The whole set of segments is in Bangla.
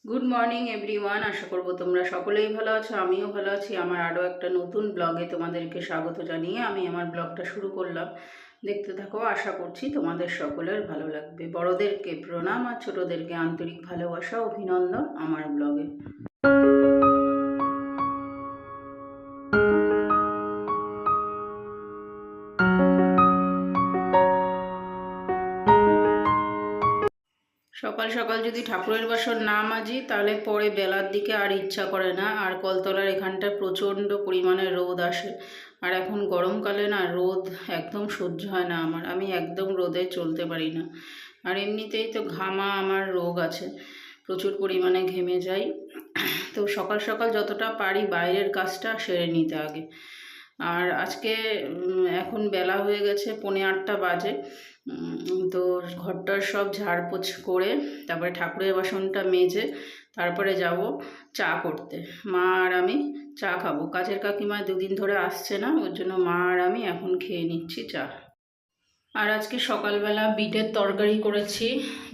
Good morning everyone. আশা করব তোমরা সকলেই ভালো আছো, আমিও ভালো আছি। আমার আরও একটা নতুন ব্লগে তোমাদেরকে স্বাগত জানিয়ে আমি আমার ব্লগটা শুরু করলাম। দেখতে থাকো, আশা করছি তোমাদের সকলের ভালো লাগবে। বড়োদেরকে প্রণাম আর ছোটোদেরকে আন্তরিক ভালোবাসা, অভিনন্দন আমার ব্লগে। সকাল সকাল যদি ঠাকুরের বাসন না মাজি তাহলে পরে বেলার দিকে আর ইচ্ছা করে না। আর কলতলার এখানটা প্রচণ্ড পরিমাণে রোদ আসে, আর এখন গরমকালে না রোদ একদম সহ্য হয় না আমার। আমি একদম রোদে চলতে পারি না। আর এমনিতেই তো ঘামা আমার রোগ আছে, প্রচুর পরিমাণে ঘেমে যাই। তো সকাল সকাল যতটা পারি বাইরের কাজটা সেরে নিতে আগে। আর আজকে এখন বেলা হয়ে গেছে, 7:45 বাজে। তো ঘরটার সব ঝাড়পোছ করে তারপরে ঠাকুরের বাসনটা মেজে তারপরে যাব চা করতে। মা আর আমি চা খাবো। কাজের কাকিমা 2 দিন ধরে আসছে না, ওর জন্য মা আর আমি এখন খেয়ে নিচ্ছি চা। আর আজকে সকালবেলা বিটের তরকারি করেছি।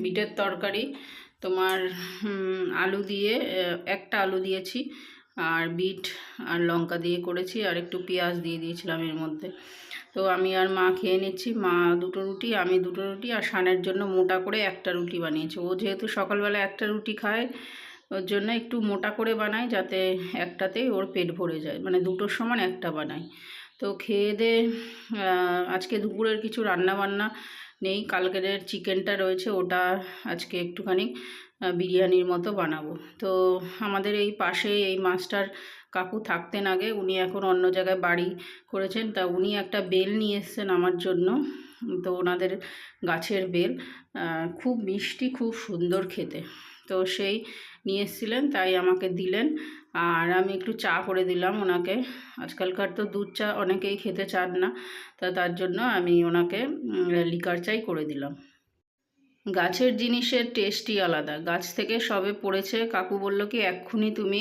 বিটের তরকারি তোমার আলু দিয়ে, একটা আলু দিয়েছি, আর বিট আর লঙ্কা দিয়ে করেছি, আর একটু পেঁয়াজ দিয়ে দিয়েছিলাম এর মধ্যে। তো আমি আর মা খেয়ে নিচ্ছি। মা 2টো রুটি, আমি 2টো রুটি, আর সানের জন্য মোটা করে একটা রুটি বানিয়েছি। ও যেহেতু সকালবেলা একটা রুটি খায়, ওর জন্য একটু মোটা করে বানাই যাতে একটাতেই ওর পেট ভরে যায়, মানে 2টোর সমান একটা বানাই। তো খেয়ে দিয়ে আজকে দুপুরের কিছু রান্না বান্না নেই। কালকের চিকেনটা রয়েছে, ওটা আজকে একটুখানি বিরিয়ানির মতো বানাবো। তো আমাদের এই পাশে এই মাস্টার কাকু থাকতেন আগে, উনি এখন অন্য জায়গায় বাড়ি করেছেন। তা উনি একটা বেল নিয়ে এসছেন আমার জন্য। তো ওনাদের গাছের বেল খুব মিষ্টি, খুব সুন্দর খেতে। তো সেই নিয়ে এসেছিলেন, তাই আমাকে দিলেন। আর আমি একটু চা করে দিলাম ওনাকে। আজকালকার তো দুধ চা অনেকেই খেতে চান না, তার জন্য আমি ওনাকে লিকার চাই করে দিলাম। গাছের জিনিসের টেস্টই আলাদা। গাছ থেকে সবে পড়েছে, কাকু বলল কি এক্ষুনি তুমি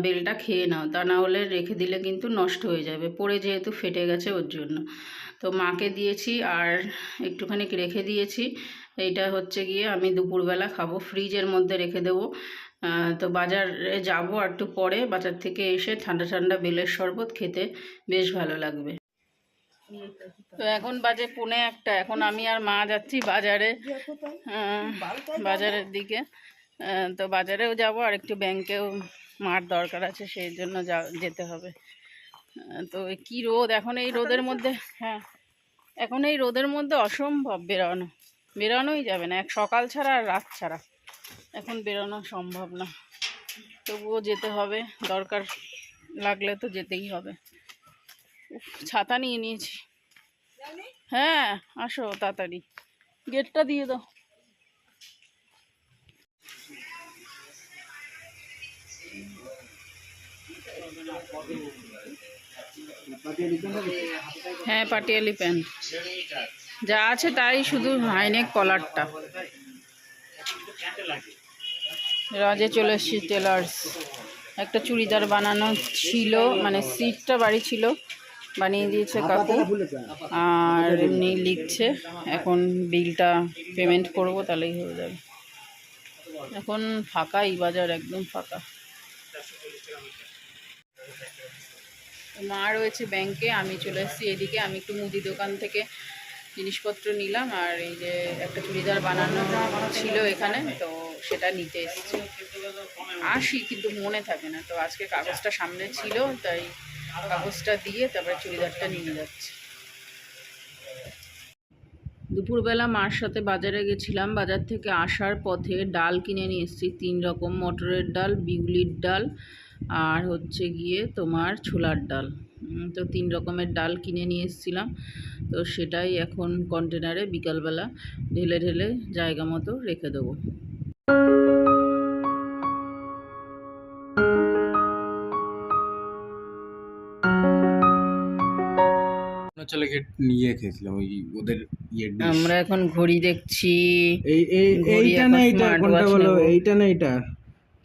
বেলটা খেয়ে নাও, তা না হলে রেখে দিলে কিন্তু নষ্ট হয়ে যাবে। পড়ে যেহেতু ফেটে গেছে ওর জন্য। তো মাকে দিয়েছি আর একটুখানি রেখে দিয়েছি। এইটা হচ্ছে গিয়ে আমি দুপুরবেলা খাবো, ফ্রিজের মধ্যে রেখে দেবো। তো বাজারে যাবো আর একটু পরে, বাজার থেকে এসে ঠান্ডা ঠান্ডা বেলের শরবত খেতে বেশ ভালো লাগবে। তো এখন বাজে 1:45, এখন আমি আর মা যাচ্ছি বাজারে, বাজারের দিকে। তো বাজারেও যাব আর একটু ব্যাংকেও মার দরকার আছে, সেই জন্য যেতে হবে। তো কি রোদ এখন এই রোদের মধ্যে, হ্যাঁ এখন এই রোদের মধ্যে অসম্ভব বেরোনোই যাবে না, এক সকাল ছাড়া আর রাত ছাড়া এখন বেরোনো সম্ভব না। তবুও যেতে হবে, দরকার লাগলে তো যেতেই হবে। ছাতা নিয়ে নিয়েছি। হ্যাঁ আসো তাড়াতাড়ি, গেটটা দিয়ে দাও। হ্যাঁ পাটিয়ালি প্যান্ট যা আছে তাই, শুধু হাইনেক কলারটা। রাজে চলে এসেছি টেলার্স। একটা চুড়িদার বানানো ছিল, মানে সিটটা বাড়ি ছিল, বানিয়ে দিয়েছে কাকু। আর এমনি লিখছে, এখন বিলটা পেমেন্ট করব তাহলেই হয়ে যাবে। এখন ফাঁকা, এই বাজার একদম ফাঁকা। মা রয়েছে ব্যাংকে, আমি চলে এসেছি এদিকে। আমি একটু মুদি দোকান থেকে জিনিসপত্র নিলাম, আর এই যে একটা চুড়িদার বানানো ছিল এখানে, তো সেটা নিতে এসেছি। আসি কিন্তু মনে থাকে না, তো আজকে কাগজটা সামনে ছিল তাই কাগজটা দিয়ে তারপরে চুড়িদারটা নিয়ে যাচ্ছি। দুপুরবেলা মার সাথে বাজারে গেছিলাম। বাজার থেকে আসার পথে ডাল কিনে নিয়ে এসেছি 3 রকম, মটরের ডাল, বিউলির ডাল, আর হচ্ছে গিয়ে তোমার ছোলার ডাল। তো 3 রকমের ডাল কিনে নিয়ে এসেছিলাম। তো সেটাই এখন কন্টেনারে বিকালবেলা ঢেলে ঢেলে জায়গা মতো রেখে দেবো। চলে নিয়ে খেয়েছিলাম ওই ওদের আমরা এখন ঘড়ি দেখছি। এইটা না, এটা কোনটা বলো? এইটা না, এটা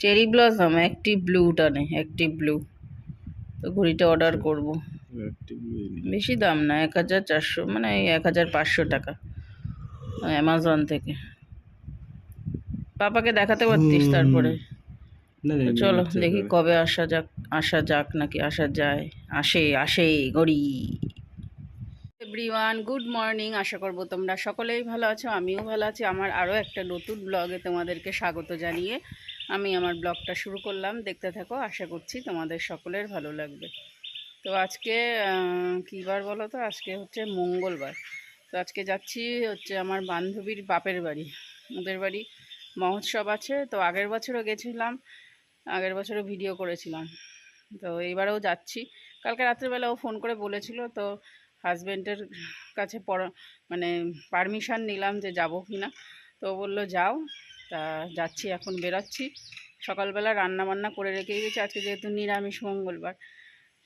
চেরি ব্লসম অ্যাক্টিভ ব্লুটা নেই, অ্যাক্টিভ ব্লু। তো ঘড়িটা অর্ডার করব। বেশি দাম না, 1400, মানে 1500 টাকা অ্যামাজন থেকে। পাপাকে দেখাতে পারতিস তারপরে। না তো চলো দেখি কবে আসা যাক নাকি আসা যায়। আসে গড়ি। Everyone, good morning. আশা করবো তোমরা সকলেই ভালো আছো, আমিও ভালো আছি। আমার আরও একটা নতুন ব্লগে তোমাদেরকে স্বাগত জানিয়ে আমি আমার ব্লগটা শুরু করলাম। দেখতে থাকো, আশা করছি তোমাদের সকলের ভালো লাগবে। তো আজকে কী বার বলো তো, আজকে হচ্ছে মঙ্গলবার। তো আজকে যাচ্ছি হচ্ছে আমার বান্ধবীর বাপের বাড়ি। ওদের বাড়ি মহোৎসব আছে। তো আগের বছরও গেছিলাম, আগের বছরও ভিডিও করেছিলাম। তো এইবারেও যাচ্ছি। কালকে রাত্রেবেলা ও ফোন করে বলেছিল, তো হাজব্যান্ডের কাছে মানে পারমিশন নিলাম যে যাব কি না। তো বললো যাও। তা যাচ্ছি, এখন বেরাচ্ছি। সকালবেলা রান্না বান্না করে রেখে গেছি, আজকে যেহেতু নিরামিষ মঙ্গলবার,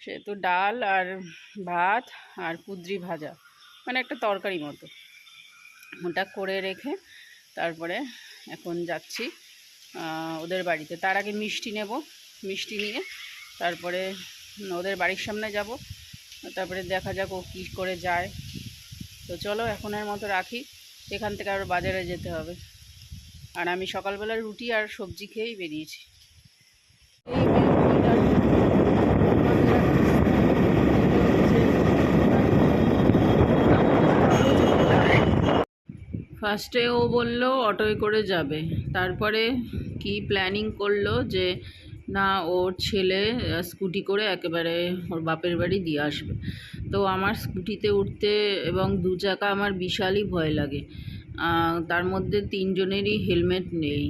সেহেতু ডাল আর ভাত আর কুঁদরি ভাজা, মানে একটা তরকারি মতো, ওটা করে রেখে তারপরে এখন যাচ্ছি ওদের বাড়িতে। তার আগে মিষ্টি নেব, মিষ্টি নিয়ে তারপরে ওদের বাড়ির সামনে যাব। তারপরে দেখা যাক ও কী করে যায়। তো চলো এখনের মতো রাখি, এখান থেকে আরও বাজারে যেতে হবে। আর আমি সকালবেলা রুটি আর সবজি খেয়েই বেরিয়েছি। ফার্স্টে ও বলল অটোয় করে যাবে, তারপরে কি প্ল্যানিং করলো যে না, ওর ছেলে স্কুটি করে একেবারে ওর বাপের বাড়ি দিয়ে আসবে। তো আমার স্কুটিতে উঠতে এবং দু চাকা আমার বিশালই ভয় লাগে। তার মধ্যে তিনজনেরই হেলমেট নেই,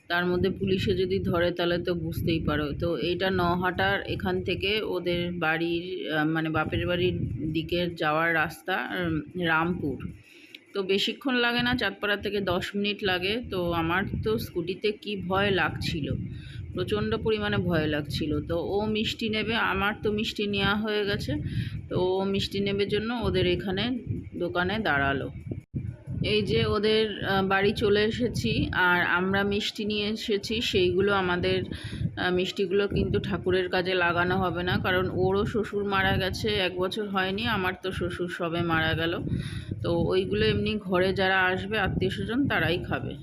তার মধ্যে পুলিশে যদি ধরে তাহলে তো বুঝতেই পারো। তো এইটা নহাটার এখান থেকে ওদের বাড়ির মানে বাপের বাড়ির দিকে যাওয়ার রাস্তা রামপুর। তো বেশিক্ষণ লাগে না, চাঁদপাড়া থেকে 10 মিনিট লাগে। তো আমার তো স্কুটিতে কি ভয় লাগছিল, প্রচণ্ড পরিমাণে ভয় লাগছিল। তো ও মিষ্টি নেবে, আমার তো মিষ্টি নেওয়া হয়ে গেছে। তো ও মিষ্টি নেবে জন্য ওদের এখানে দোকানে দাঁড়ালো। এই যে ওদের বাড়ি চলে এসেছি, আর আমরা মিষ্টি নিয়ে এসেছি। সেইগুলো আমাদের মিষ্টিগুলো কিন্তু ঠাকুরের কাজে লাগানো হবে না, কারণ ওরও শ্বশুর মারা গেছে, 1 বছর হয়নি। আমার তো শ্বশুর সবে মারা গেল। তো ওইগুলো এমনি ঘরে যারা আসবে আত্মীয় স্বজন তারাই খাবে।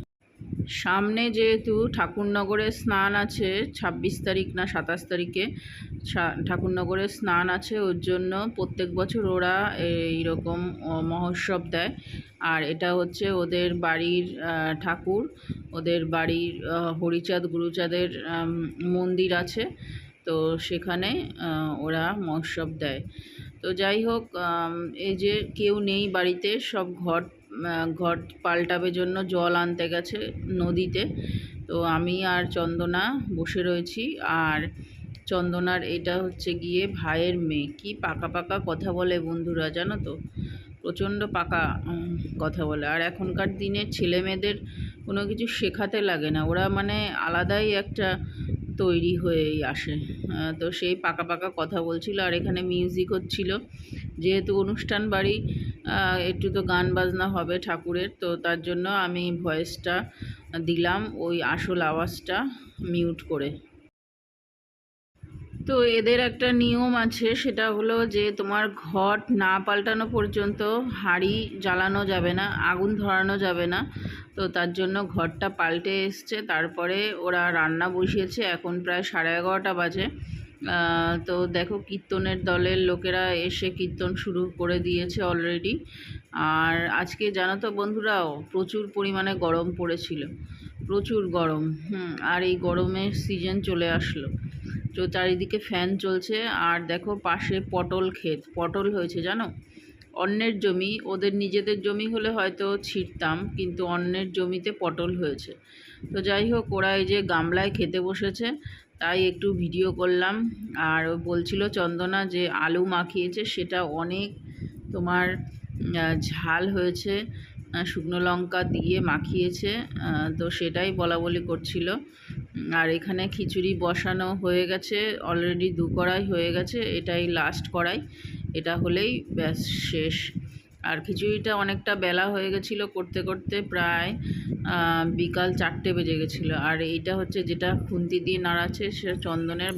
সামনে যেহেতু ঠাকুরনগরে স্নান আছে, 26 তারিখ না 27 তারিখে ঠাকুরনগরে স্নান আছে, ওর জন্য প্রত্যেক বছর ওরা এইরকম মহোৎসব দেয়। আর এটা হচ্ছে ওদের বাড়ির ঠাকুর, ওদের বাড়ির হরিচাঁদ গুরুচাঁদের মন্দির আছে। তো সেখানে ওরা মহোৎসব দেয়। তো যাই হোক, এই যে কেউ নেই বাড়িতে, সব ঘট পাল্টাবে জন্য জল আনতে গেছে নদীতে। তো আমি আর চন্দনা বসে রয়েছি। আর চন্দনার এটা হচ্ছে গিয়ে ভাইয়ের মেয়ে, কি পাকা পাকা কথা বলে বন্ধুরা, জানো তো, প্রচণ্ড পাকা কথা বলে। আর এখনকার দিনের ছেলে মেয়েদের কোনো কিছু শেখাতে লাগে না, ওরা মানে আলাদাই একটা তৈরি হয়েই আসে। তো সেই পাকা পাকা কথা বলছিল। আর এখানে মিউজিক হচ্ছিল, যেহেতু অনুষ্ঠান বাড়ি, একটু তো গান বাজনা হবে ঠাকুরের। তো তার জন্য আমি ভয়েসটা দিলাম ওই আসল আওয়াজটা মিউট করে। তো এদের একটা নিয়ম আছে, সেটা হলো যে তোমার ঘট না পাল্টানো পর্যন্ত হাঁড়ি জ্বালানো যাবে না, আগুন ধরানো যাবে না। তো তার জন্য ঘরটা পাল্টে এসছে, তারপরে ওরা রান্না বসিয়েছে। এখন প্রায় 11:30 বাজে। তো দেখো কীর্তনের দলের লোকেরা এসে কীর্তন শুরু করে দিয়েছে অলরেডি। আর আজকে জানো তো বন্ধুরাও, প্রচুর পরিমাণে গরম পড়েছিল, প্রচুর গরম। আর এই গরমের সিজন চলে আসলো। তো চারিদিকে ফ্যান চলছে। আর দেখো পাশে পটল ক্ষেত, পটল হয়েছে জানো, অন্যের জমি, ওদের নিজেদের জমি হলে হয়তো ছিঁড়তাম, কিন্তু অন্যের জমিতে পটল হয়েছে। তো যাই হোক, ওরা এই যে গামলায় খেতে বসেছে, তাই একটু ভিডিও করলাম। আর ও বলছিল চন্দনা যে আলু মাখিয়েছে, সেটা অনেক তোমার ঝাল হয়েছে, শুকনো লঙ্কা দিয়ে মাখিয়েছে। তো সেটাই বলা বলি করছিল। আর এখানে খিচুড়ি বসানো হয়ে গেছে অলরেডি, 2 কড়াই হয়ে গেছে, এটাই লাস্ট কড়াই, এটা হলেই ব্যাস শেষ। আর খিচুড়িটা অনেকটা বেলা হয়ে গেছিলো করতে করতে, প্রায় বিকাল 4টে বেজে গেছিলো। আর এইটা হচ্ছে যেটা খুন্তি দিয়ে নাড়াচ্ছে, সেটা চন্দনের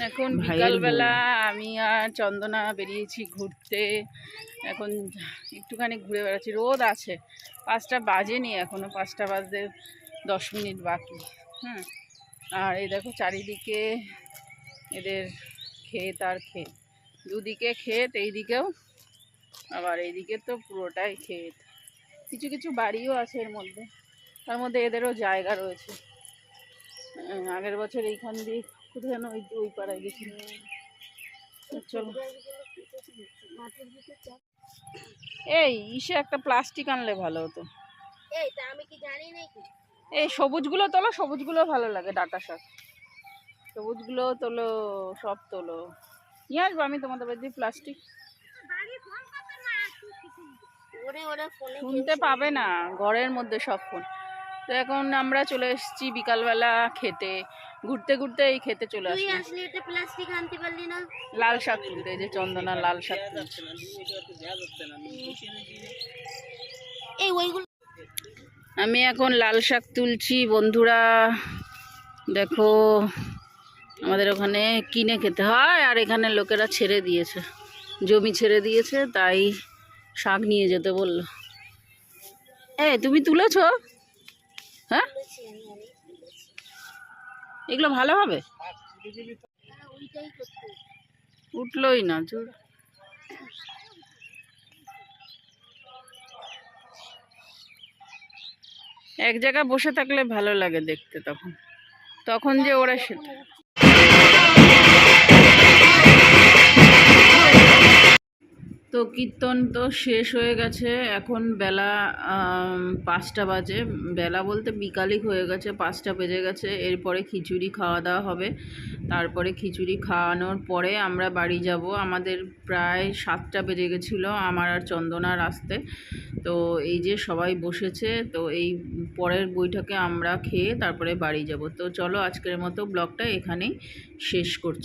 এখন বিকালবেলা আমি আর চন্দনা বেরিয়েছি ঘুরতে। এখন একটুখানি ঘুরে বেড়াচ্ছি, রোদ আছে, 5টা বাজেনি এখনও, 5টা বাজতে 10 মিনিট বাকি। আর এই দেখো চারিদিকে এদের ক্ষেত আর ক্ষেত, দুদিকে ক্ষেত, এইদিকেও আবার এইদিকে তো পুরোটাই ক্ষেত। কিছু কিছু বাড়িও আছে এর মধ্যে, তার মধ্যে এদেরও জায়গা রয়েছে। আগের বছর এইখান দিয়ে কোথায় যেন ওই পাড়ায় গেছিল। চলো এই ইসে একটা প্লাস্টিক আনলে ভালো হতো। এই সবুজগুলো তোলো, সবুজগুলো ভালো লাগে, ডাটা শাক সবুজগুলো তোলো, সব তোলো। নিয়ে আসবো আমি তোমাদের বাড়ি প্লাস্টিক। শুনতে পাবে না, ঘরের মধ্যে সব ফোন। তো এখন আমরা চলে এসেছি বিকালবেলা খেতে, ঘুরতে ঘুরতে এই খেতে চলে আসি। লাল শাক তুলতে, এই যে চন্দনা লাল শাক তুলছে। আমি এখন লাল শাক তুলছি বন্ধুরা। দেখো আমাদের ওখানে কিনে খেতে হয়, আর এখানে লোকেরা ছেড়ে দিয়েছে, জমি ছেড়ে দিয়েছে, তাই শাক নিয়ে যেতে বললো। তুমি তুলেছো? হ্যাঁ, এগুলো ভালো হবে? উঠলোই না। এক জায়গায় বসে থাকলে ভালো লাগে দেখতে, তখন তখন যে ওরা সেটা। তো কীর্তন তো শেষ হয়ে গেছে, এখন বেলা 5টা বাজে। বেলা বলতে বিকালই হয়ে গেছে, 5টা বেজে গেছে। এরপরে খিচুড়ি খাওয়া দাওয়া হবে। তারপরে খিচুড়ি খাওয়ানোর পরে আমরা বাড়ি যাব। আমাদের প্রায় 7টা বেজে গেছিলো আমার আর চন্দনার আসতে। তো এই যে সবাই বসেছে, তো এই পরের বইটাকে আমরা খেয়ে তারপরে বাড়ি যাব। তো চলো আজকের মতো ব্লগটা এখানেই শেষ করছি।